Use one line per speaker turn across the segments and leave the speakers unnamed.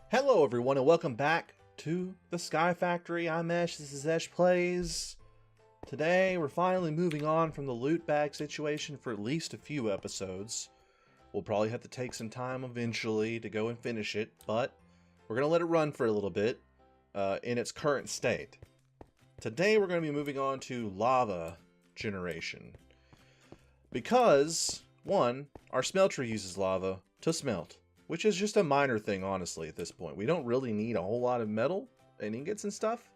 Hello everyone and welcome back to the Sky Factory. I'm Esh, this is EchPlays. Today we're finally moving on from the loot bag situation for at least a few episodes. We'll probably have to take some time eventually to go and finish it, but we're going to let it run for a little bit in its current state. Today we're going to be moving on to lava generation. Because, one, our smelter uses lava to smelt. Which is just a minor thing, honestly, at this point. We don't really need a whole lot of metal and ingots and stuff.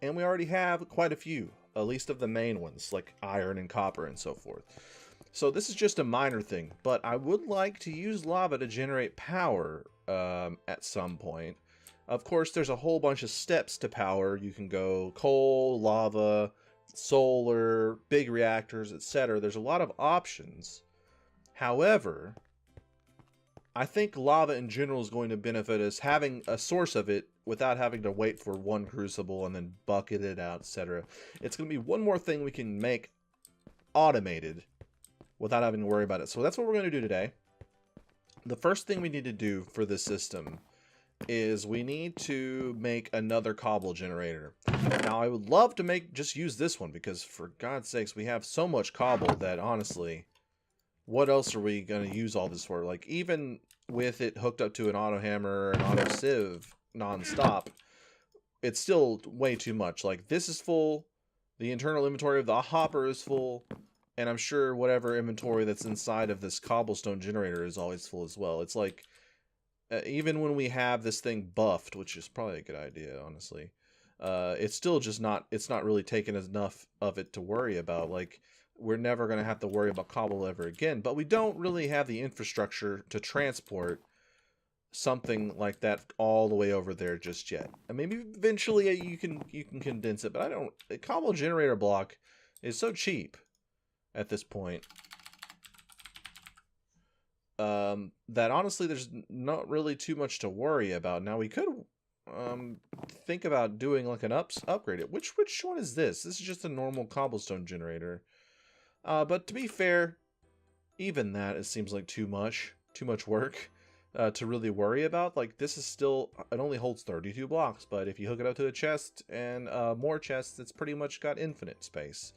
And we already have quite a few, at least of the main ones, like iron and copper and so forth. So this is just a minor thing, but I would like to use lava to generate power at some point. Of course, there's a whole bunch of steps to power. You can go coal, lava, solar, big reactors, etc. There's a lot of options. However, I think lava in general is going to benefit us having a source of it without having to wait for one crucible and then bucket it out, etc. It's going to be one more thing we can make automated without having to worry about it. So that's what we're going to do today. The first thing we need to do for this system is we need to make another cobble generator. Now I would love to just use this one because for God's sakes we have so much cobble that honestly, what else are we going to use all this for? Like, even with it hooked up to an auto hammer and auto sieve non-stop, it's still way too much. Like, this is full, the internal inventory of the hopper is full, and I'm sure whatever inventory that's inside of this cobblestone generator is always full as well. It's like, even when we have this thing buffed, which is probably a good idea, honestly, it's still just not, it's not really taking enough of it to worry about. Like, we're never going to have to worry about cobble ever again, but we don't really have the infrastructure to transport something like that all the way over there just yet. And maybe eventually you can condense it, but I don't. A cobble generator block is so cheap at this point that honestly there's not really too much to worry about. Now we could think about doing like an upgrade it. Which one is this? This is just a normal cobblestone generator. But to be fair, even that, it seems like too much work to really worry about. Like, this is still, it only holds 32 blocks, but if you hook it up to a chest and more chests, it's pretty much got infinite space.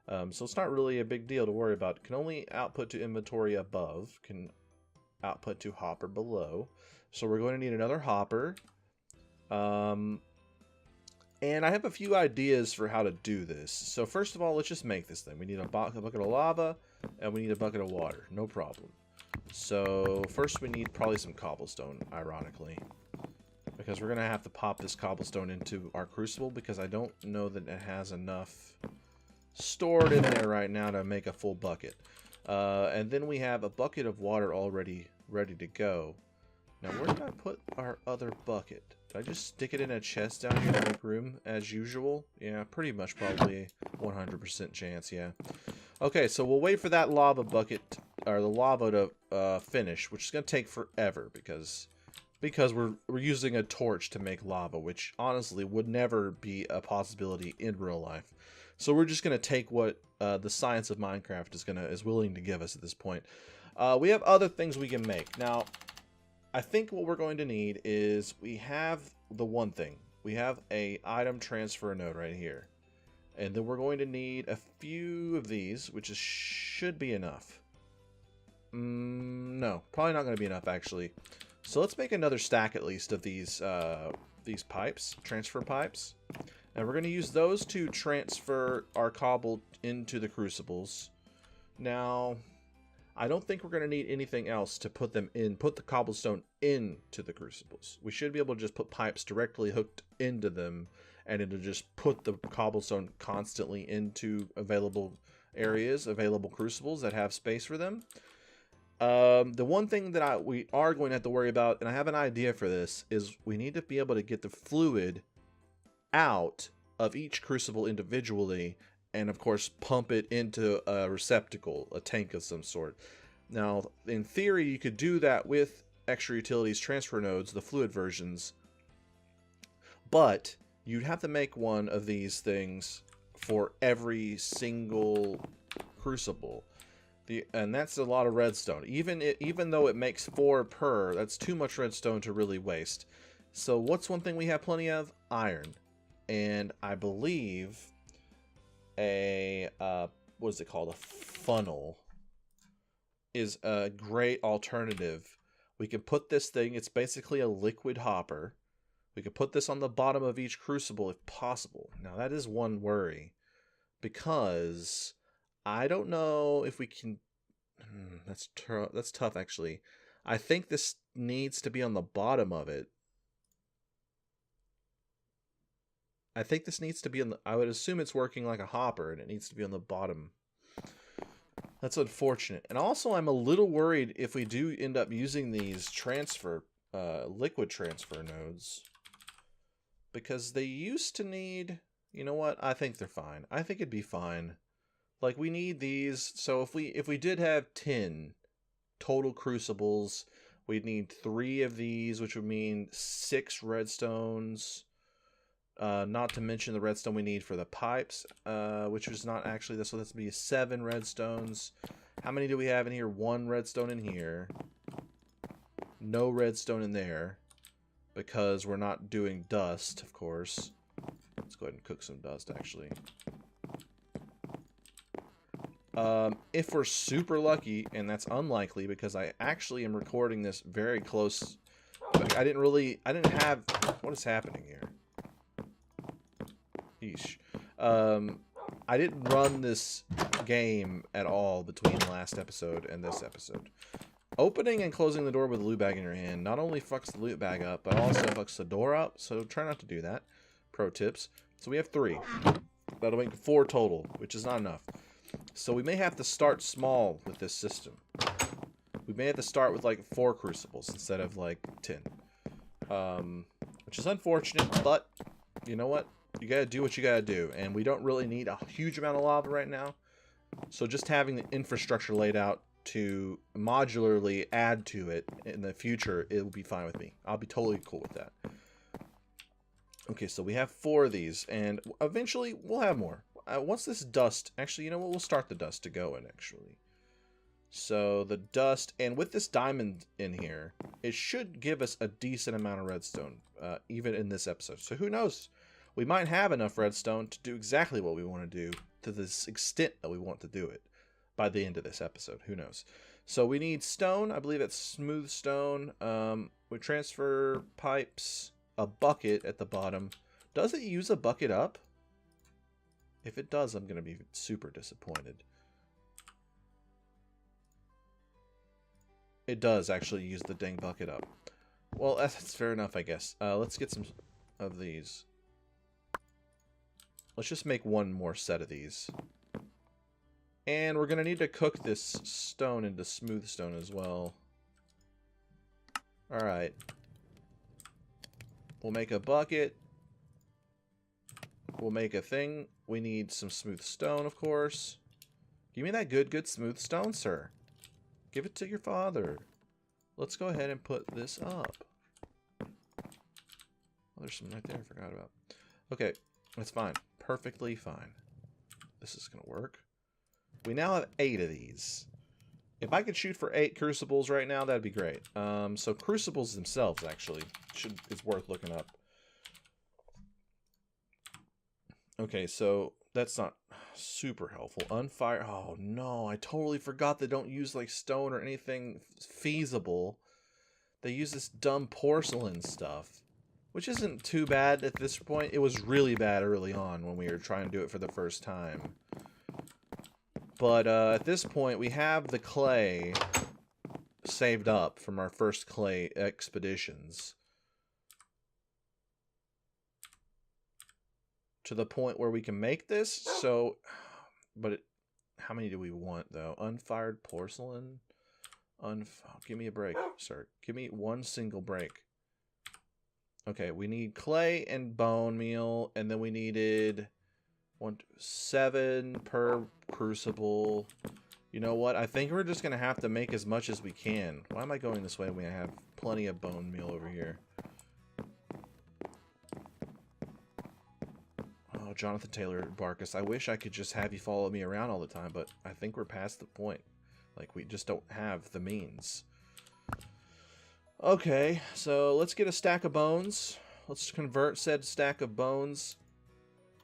So it's not really a big deal to worry about. It can only output to inventory above, can output to hopper below. So we're going to need another hopper. And I have a few ideas for how to do this. So first of all, let's just make this thing. We need a bucket of lava, and we need a bucket of water. No problem. So first we need probably some cobblestone, ironically. Because we're going to have to pop this cobblestone into our crucible, because I don't know that it has enough stored in there right now to make a full bucket. And then we have a bucket of water already ready to go. Now, where did I put our other bucket? Did I just stick it in a chest down here to make room as usual? Yeah, pretty much probably 100% chance, yeah. Okay, so we'll wait for that lava bucket, or the lava to finish, which is going to take forever because we're using a torch to make lava, which honestly would never be a possibility in real life. So we're just going to take what the science of Minecraft is willing to give us at this point. We have other things we can make. Now, I think what we're going to need is we have the one thing. We have a item transfer node right here. And then we're going to need a few of these, which should be enough. No, probably not going to be enough actually. So let's make another stack at least of these pipes, transfer pipes. And we're going to use those to transfer our cobble into the crucibles. Now, I don't think we're going to need anything else to put the cobblestone into the crucibles. We should be able to just put pipes directly hooked into them, and it'll just put the cobblestone constantly into available areas, available crucibles that have space for them. The one thing that we are going to have to worry about, and I have an idea for this, is we need to be able to get the fluid out of each crucible individually, and of course pump it into a receptacle, a tank of some sort. Now, in theory, you could do that with extra utilities transfer nodes, the fluid versions, but you'd have to make one of these things for every single crucible. And that's a lot of redstone. Even though it makes 4 per, that's too much redstone to really waste. So what's one thing we have plenty of? Iron. And I believe a, what is it called? A funnel is a great alternative. We can put this thing, it's basically a liquid hopper. We could put this on the bottom of each crucible if possible. Now that is one worry, because I don't know if we can. That's tough actually. I think this needs to be on the bottom of it. I think this needs to be on the. I would assume it's working like a hopper, and it needs to be on the bottom. That's unfortunate. And also, I'm a little worried if we do end up using these liquid transfer nodes. Because they used to need, you know what? I think they're fine. I think it'd be fine. Like, we need these. So if we did have 10 total crucibles, we'd need 3 of these, which would mean 6 redstones. Not to mention the redstone we need for the pipes, which is not actually this. So this would be 7 redstones. How many do we have in here? 1 redstone in here. No redstone in there. Because we're not doing dust, of course. Let's go ahead and cook some dust, actually. If we're super lucky, and that's unlikely because I actually am recording this very close. I didn't have, what is happening here? Yeesh. I didn't run this game at all between last episode and this episode. Opening and closing the door with a loot bag in your hand not only fucks the loot bag up, but also fucks the door up, so try not to do that. Pro tips. So we have 3. That'll make 4 total, which is not enough. So we may have to start small with this system. We may have to start with like 4 crucibles instead of like 10. Which is unfortunate, but you know what? You gotta do what you gotta do, and we don't really need a huge amount of lava right now. So just having the infrastructure laid out to modularly add to it in the future, it will be fine with me. I'll be totally cool with that. Okay, so we have 4 of these, and eventually we'll have more. Once this dust, actually, you know what? We'll start the dust to go in, actually. So the dust, and with this diamond in here, it should give us a decent amount of redstone, even in this episode. So who knows? We might have enough redstone to do exactly what we want to do, to this extent that we want to do it. By the end of this episode, who knows? So we need stone. I believe it's smooth stone. We transfer pipes, a bucket at the bottom. Does it use a bucket up? If it does, I'm gonna be super disappointed. It does actually use the dang bucket up. Well, that's fair enough, I guess. Let's get some of these. Let's just make 1 more set of these. And we're going to need to cook this stone into smooth stone as well. Alright. We'll make a bucket. We'll make a thing. We need some smooth stone, of course. Give me that good smooth stone, sir. Give it to your father. Let's go ahead and put this up. Oh, there's some right there I forgot about. Okay, that's fine. Perfectly fine. This is going to work. We now have 8 of these. If I could shoot for 8 crucibles right now, that'd be great. So crucibles themselves, actually, is worth looking up. Okay, so that's not super helpful. Unfire. Oh no, I totally forgot they don't use like stone or anything feasible. They use this dumb porcelain stuff, which isn't too bad at this point. It was really bad early on when we were trying to do it for the first time. But at this point, we have the clay saved up from our first clay expeditions. To the point where we can make this, so... But how many do we want, though? Unfired porcelain? Give me a break, sir. Give me 1 single break. Okay, we need clay and bone meal, and then we needed... 7 per crucible. You know what? I think we're just going to have to make as much as we can. Why am I going this way when I have plenty of bone meal over here? Oh, Jonathan Taylor Barkus, I wish I could just have you follow me around all the time, but I think we're past the point. Like, we just don't have the means. Okay, so let's get a stack of bones. Let's convert said stack of bones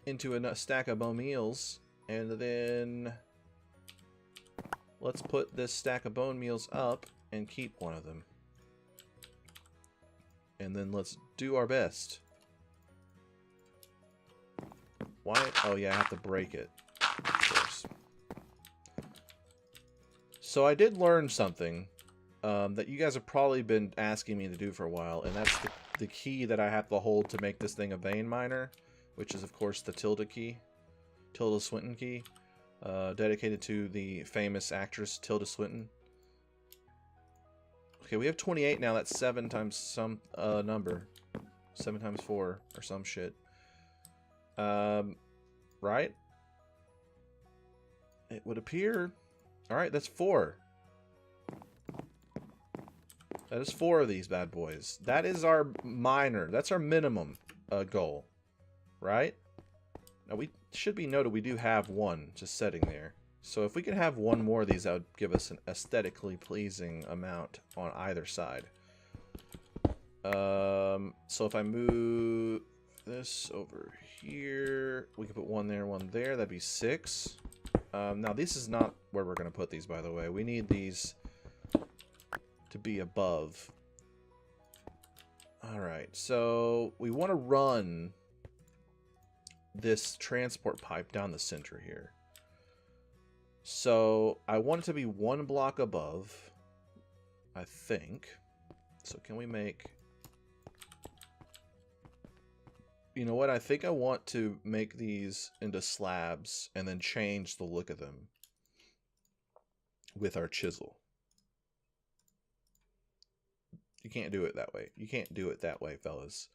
into a stack of bone meals, and then let's put this stack of bone meals up and keep one of them. And then let's do our best. Why? Oh yeah, I have to break it. Of course. So I did learn something that you guys have probably been asking me to do for a while, and that's the key that I have to hold to make this thing a vein miner, which is of course the tilde key, Tilda Swinton key, dedicated to the famous actress Tilda Swinton. Okay, we have 28 now. That's 7 times some number. 7 times 4 or some shit. Right? It would appear. Alright, that's 4. That is 4 of these bad boys. That is our minor. That's our minimum goal. Right? Now, we should be noted we do have one just sitting there. So if we could have one more of these, that would give us an aesthetically pleasing amount on either side. So if I move this over here, we can put one there, one there. That'd be 6. Now, this is not where we're going to put these, by the way. We need these to be above. Alright, so we want to run this transport pipe down the center here. So I want it to be 1 block above, I think. So can we make... You know what? I think I want to make these into slabs and then change the look of them with our chisel. You can't do it that way. You can't do it that way, fellas.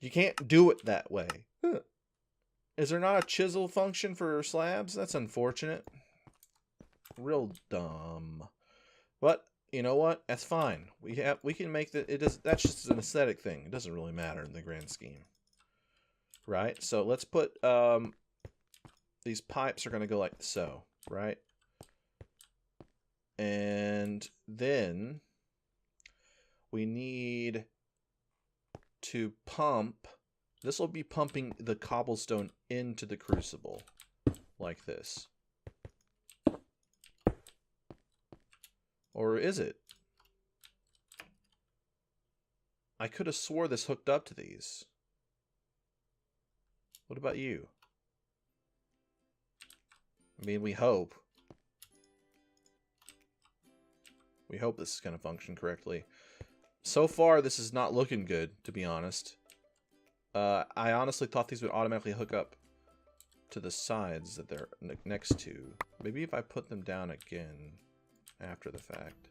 You can't do it that way. Huh. Is there not a chisel function for slabs? That's unfortunate. Real dumb. But you know what? That's fine. We can make that. That's just an aesthetic thing. It doesn't really matter in the grand scheme. Right? So let's put these pipes are going to go like so, right? And then we need to pump. This will be pumping the cobblestone into the crucible like this. Or is it? I could have swore this hooked up to these. What about you? I mean, we hope. We hope this is going to function correctly. So far, this is not looking good, to be honest. I honestly thought these would automatically hook up to the sides that they're next to. Maybe if I put them down again after the fact.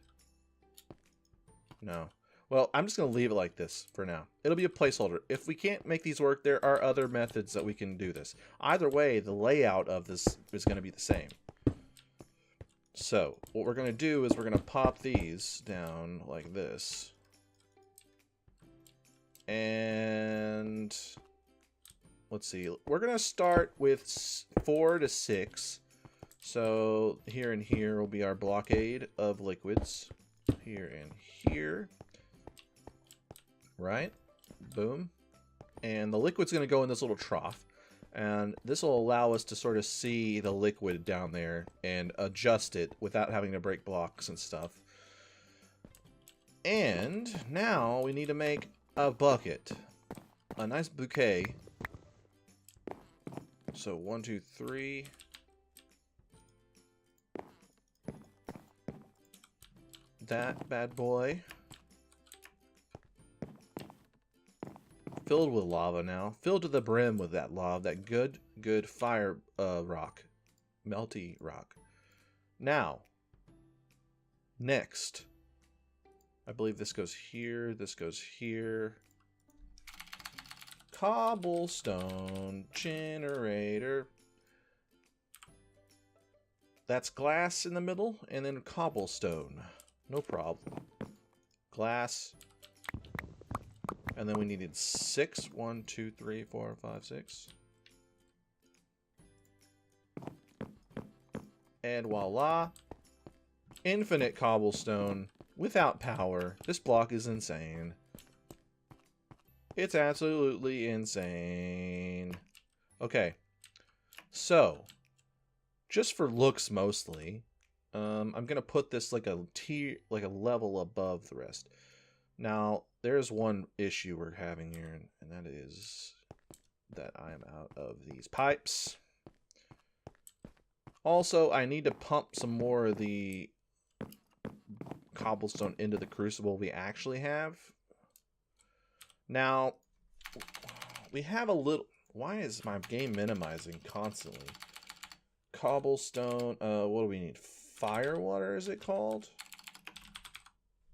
No. Well, I'm just going to leave it like this for now. It'll be a placeholder. If we can't make these work, there are other methods that we can do this. Either way, the layout of this is going to be the same. So, what we're going to do is we're going to pop these down like this. And let's see. We're going to start with 4 to 6. So, here and here will be our blockade of liquids. Here and here. Right? Boom. And the liquid's going to go in this little trough. And this will allow us to sort of see the liquid down there and adjust it without having to break blocks and stuff. And now we need to make a bucket. A nice bouquet. So 1, 2, 3. That bad boy. Filled with lava now. Filled to the brim with that lava. That good fire rock. Melty rock. Now. Next. I believe this goes here. This goes here. Cobblestone generator. That's glass in the middle. And then cobblestone. No problem. Glass. And then we needed 6. 1, 2, 3, 4, 5, 6. And voila. Infinite cobblestone without power. This block is insane. It's absolutely insane. Okay. So, just for looks mostly, I'm gonna put this like a tier, like a level above the rest. Now, there's one issue we're having here, and that is that I am out of these pipes. Also, I need to pump some more of the cobblestone into the crucible we actually have. Now, we have a little... Why is my game minimizing constantly? Cobblestone, what do we need? Firewater, is it called?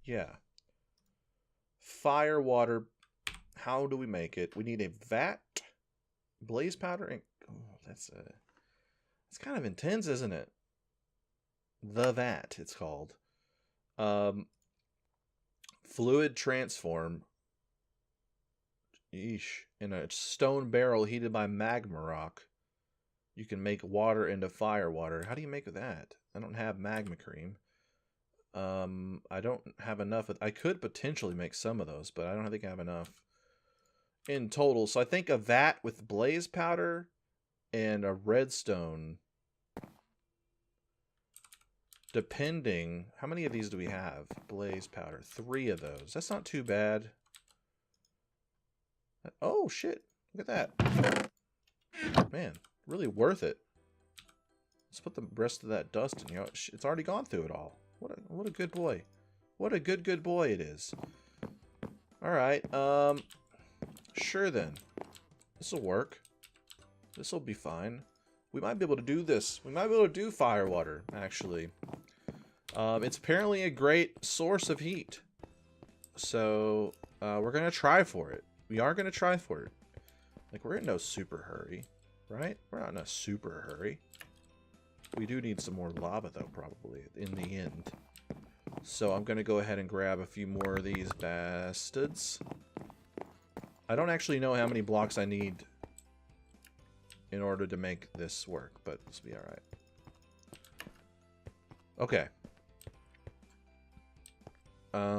Yeah. Firewater. How do we make it? We need a vat, blaze powder, and... Oh, that's it's kind of intense, isn't it? The vat, it's called. Fluid transform. Yeesh. In a stone barrel heated by magma rock, you can make water into fire water. How do you make that? I don't have magma cream. I don't have enough. I could potentially make some of those, but I don't think I have enough in total. So I think a vat with blaze powder and a redstone, depending... How many of these do we have? Blaze powder. 3 of those. That's not too bad. Oh, shit. Look at that. Man, really worth it. Let's put the rest of that dust in. You know, it's already gone through it all. What a good boy. What a good boy it is. Alright, sure then. This'll work. This'll be fine. We might be able to do this. We might be able to do firewater, actually. It's apparently a great source of heat. So, we're gonna try for it. We are gonna try for it. Like, we're in no super hurry, right? We're not in a super hurry. We do need some more lava, though, probably, in the end. So I'm gonna go ahead and grab a few more of these bastards. I don't actually know how many blocks I need in order to make this work, but this will be alright. Okay.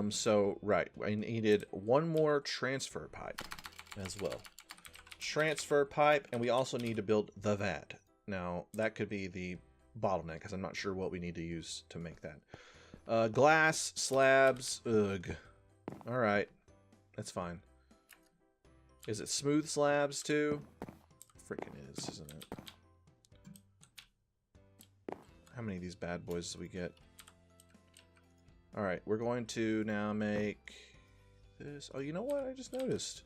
So, right, I needed one more transfer pipe as well. Transfer pipe, and we also need to build the vat. Now, that could be the bottleneck, because I'm not sure what we need to use to make that. Glass, slabs, ugh. Alright, that's fine. Is it smooth slabs, too? Freaking is, isn't it? How many of these bad boys do we get? Alright, we're going to now make this. Oh, you know what? I just noticed.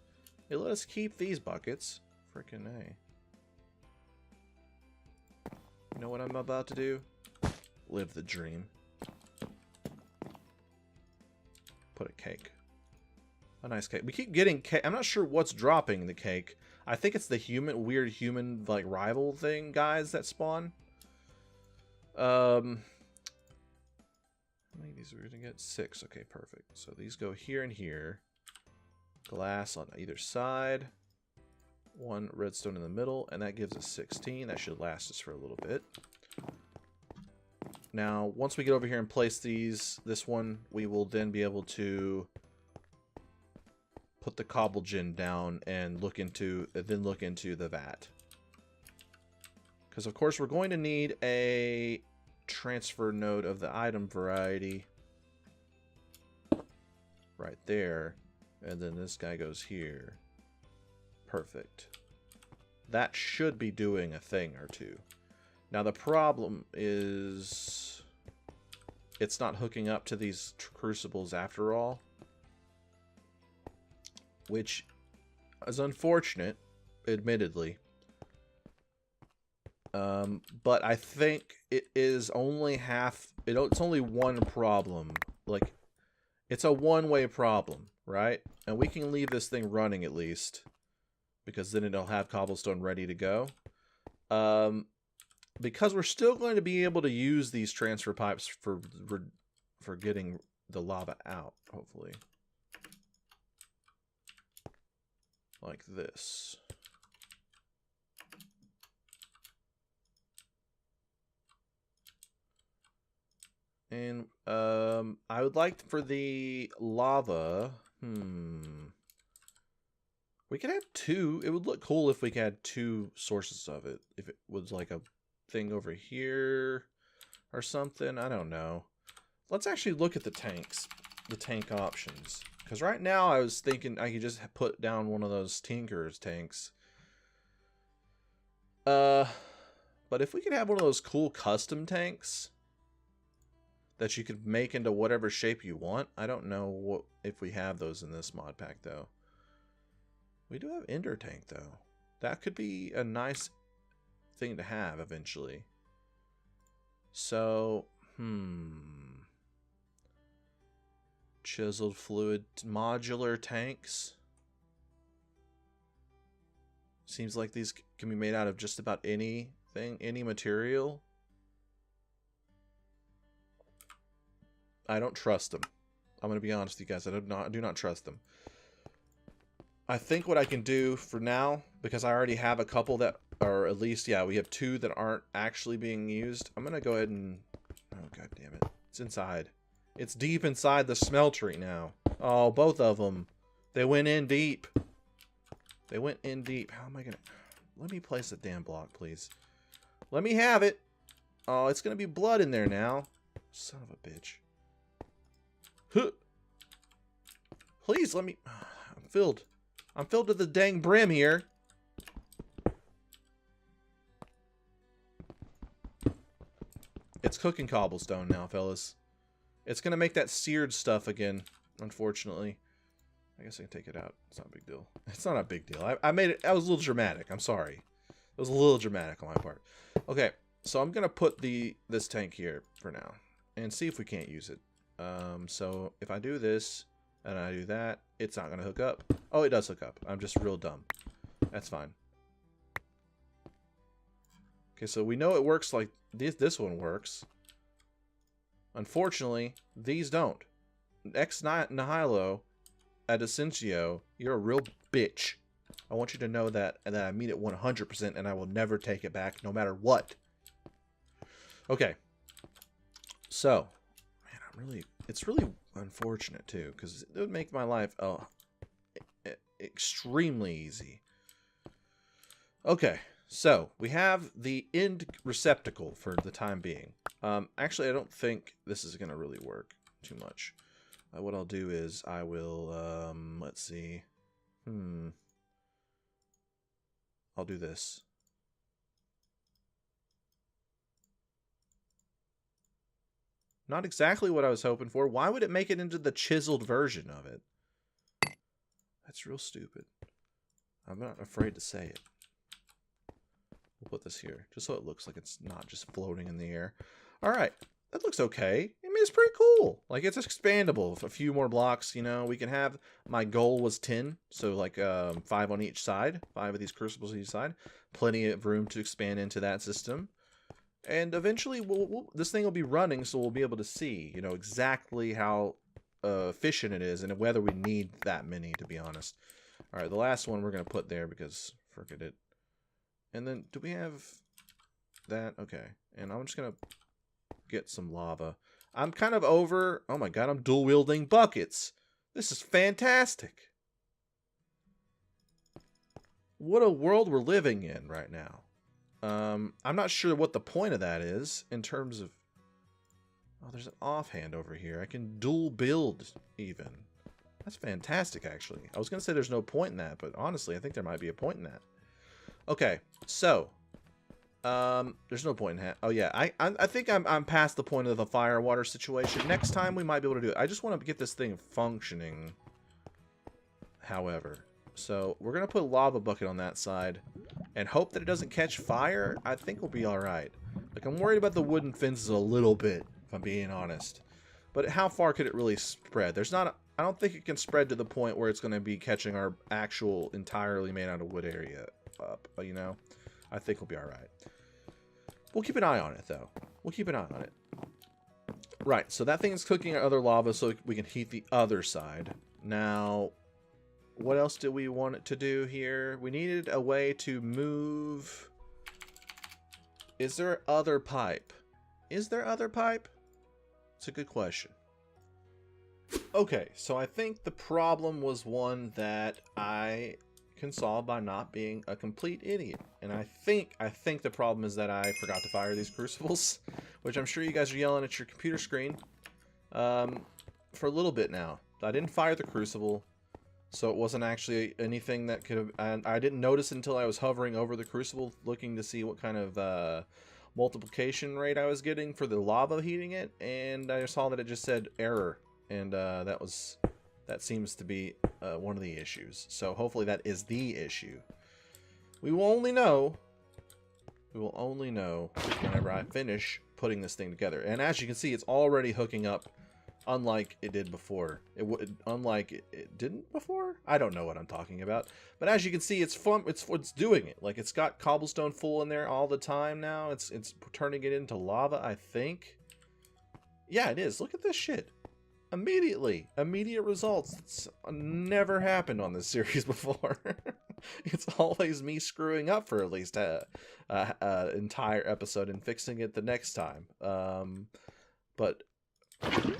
It let us keep these buckets. Frickin' A. You know what I'm about to do? Live the dream. Put a cake. A nice cake. We keep getting cake. I'm not sure what's dropping the cake. I think it's the weird human, like, rival thing guys that spawn. How many of these are we gonna get? 6. Okay, perfect. So these go here and here. Glass on either side. 1 redstone in the middle, and that gives us 16. That should last us for a little bit. Now, once we get over here and place this one, we will then be able to put the cobble gen down and look into the vat. Because of course we're going to need a transfer node of the item variety right there, and then this guy goes here. Perfect. That should be doing a thing or two. Now the problem is it's not hooking up to these crucibles after all, which is unfortunate, admittedly. But I think it is only it's only one problem. Like, it's a one-way problem, right? And we can leave this thing running at least, because then it'll have cobblestone ready to go. Because we're still going to be able to use these transfer pipes for getting the lava out, hopefully. Like this. And I would like for the lava. We could have two. It would look cool if we had two sources of it. If it was like a thing over here or something. I don't know. Let's actually look at the tanks. The tank options. Because right now I was thinking I could just put down one of those Tinker's tanks. But if we could have one of those cool custom tanks that you could make into whatever shape you want. I don't know if we have those in this mod pack, though. We do have Ender Tank, though. That could be a nice thing to have eventually. So, chiseled fluid modular tanks. Seems like these can be made out of just about anything, any material. I don't trust them. I'm going to be honest with you guys. I do not trust them. I think what I can do for now, because I already have a couple that are at least, yeah, we have two that aren't actually being used. I'm going to go ahead and... Oh, god damn it. It's inside. It's deep inside the smeltery now. Oh, both of them. They went in deep. They went in deep. How am I going to... Let me place the damn block, please. Let me have it. Oh, it's going to be blood in there now. Son of a bitch. Huh. Please let me... I'm filled. I'm filled to the dang brim here. It's cooking cobblestone now, fellas. It's going to make that seared stuff again, unfortunately. I guess I can take it out. It's not a big deal. It's not a big deal. I made it... I was a little dramatic. I'm sorry. It was a little dramatic on my part. Okay, so I'm going to put this tank here for now. And see if we can't use it. So if I do this and I do that, it's not going to hook up. Oh, it does hook up. I'm just real dumb. That's fine. Okay, so we know it works like this one works. Unfortunately, these don't. Ex Nihilo at Ascensio, you're a real bitch. I want you to know that, and that I mean it 100%, and I will never take it back, no matter what. Okay. So, man, it's really unfortunate too, because it would make my life extremely easy. Okay, so we have the end receptacle for the time being. Actually, I don't think this is gonna really work too much. What I'll do is I will let's see. I'll do this. Not exactly what I was hoping for. Why would it make it into the chiseled version of it? That's real stupid. I'm not afraid to say it. We'll put this here, just so it looks like it's not just floating in the air. Alright, that looks okay. I mean, it's pretty cool. Like, it's expandable. A few more blocks, you know, we can have... My goal was 10, so like 5 on each side. 5 of these crucibles on each side. Plenty of room to expand into that system. And eventually, this thing will be running, so we'll be able to see, you know, exactly how efficient it is and whether we need that many, to be honest. All right, the last one we're going to put there because, forget it. And then, do we have that? Okay, and I'm just going to get some lava. I'm kind of over... Oh my god, I'm dual-wielding buckets. This is fantastic. What a world we're living in right now. I'm not sure what the point of that is in terms of... Oh, there's an offhand over here. I can dual build even. That's fantastic, actually. I was going to say there's no point in that, but honestly, I think there might be a point in that. Okay, so... there's no point in that. Oh, yeah. I think I'm past the point of the fire water situation. Next time, we might be able to do it. I just want to get this thing functioning, however. So, we're going to put a lava bucket on that side and hope that it doesn't catch fire. I think we'll be alright. Like, I'm worried about the wooden fences a little bit, if I'm being honest. But how far could it really spread? There's not... I don't think it can spread to the point where it's going to be catching our actual entirely made out of wood area up, you know? I think we'll be alright. We'll keep an eye on it, though. We'll keep an eye on it. Right, so that thing is cooking our other lava so we can heat the other side. Now... What else do we want it to do here? We needed a way to move... Is there other pipe? Is there other pipe? It's a good question. Okay, so I think the problem was one that I can solve by not being a complete idiot. And I think the problem is that I forgot to fire these crucibles, which I'm sure you guys are yelling at your computer screen for a little bit now. I didn't fire the crucible, so it wasn't actually anything that could have... And I didn't notice until I was hovering over the crucible looking to see what kind of multiplication rate I was getting for the lava heating it, and I saw that it just said error, and that seems to be one of the issues. So hopefully that is the issue. We will only know whenever I finish putting this thing together. And as you can see, it's already hooking up, unlike it did before. Unlike it didn't before? I don't know what I'm talking about. But as you can see, it's fun. It's doing it. Like, it's got cobblestone full in there all the time now. It's turning it into lava, I think. Yeah, it is. Look at this shit. Immediate results. It's never happened on this series before. It's always me screwing up for at least an entire episode and fixing it the next time. But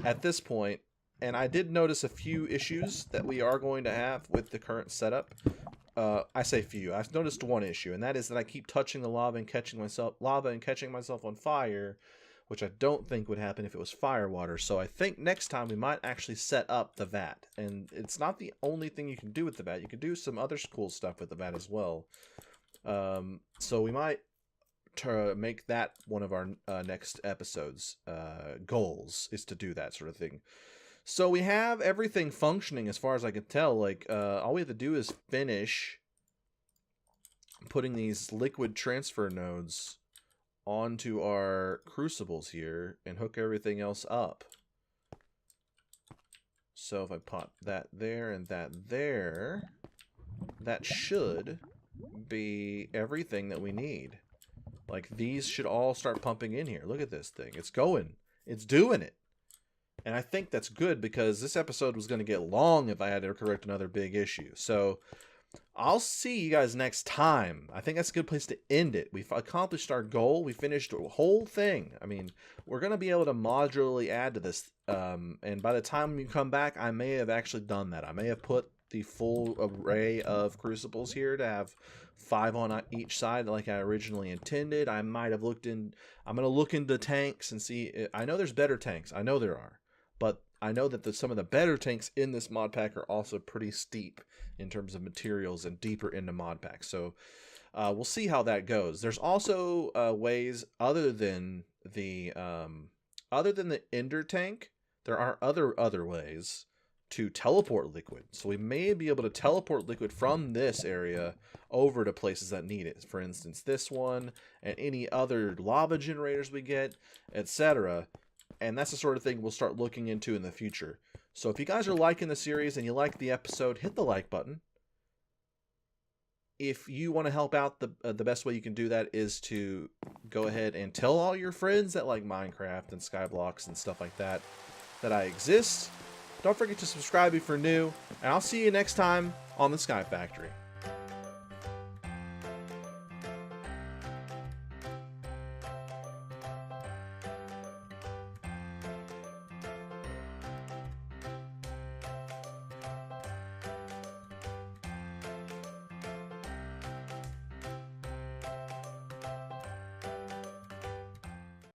at this point, and I did notice a few issues that we are going to have with the current setup. I say few. I've noticed one issue, and that is that I keep touching the lava and catching myself on fire, which I don't think would happen if it was fire water. So I think next time we might actually set up the vat. And it's not the only thing you can do with the vat. You can do some other cool stuff with the vat as well. So we might make that one of our next episodes goals, is to do that sort of thing. So we have everything functioning as far as I can tell. Like, all we have to do is finish putting these liquid transfer nodes onto our crucibles here and hook everything else up. So if I pop that there and that there, that should be everything that we need. Like, these should all start pumping in here. Look at this thing. It's going. It's doing it. And I think that's good, because this episode was going to get long if I had to correct another big issue. So I'll see you guys next time. I think that's a good place to end it. We've accomplished our goal. We finished the whole thing. I mean, we're going to be able to modularly add to this. And by the time you come back, I may have actually done that. I may have put the full array of crucibles here to have 5 on each side like I originally intended. I might have looked in... I'm going to look into tanks and see... I know there's better tanks. I know there are. But I know that some of the better tanks in this mod pack are also pretty steep in terms of materials and deeper into mod packs. So we'll see how that goes. There's also ways other than the ender tank. There are other ways to teleport liquid. So we may be able to teleport liquid from this area over to places that need it. For instance, this one and any other lava generators we get, etc. And that's the sort of thing we'll start looking into in the future. So if you guys are liking the series and you like the episode, hit the like button. If you want to help out, the best way you can do that is to go ahead and tell all your friends that like Minecraft and Skyblocks and stuff like that I exist. Don't forget to subscribe if you're new, and I'll see you next time on the Sky Factory.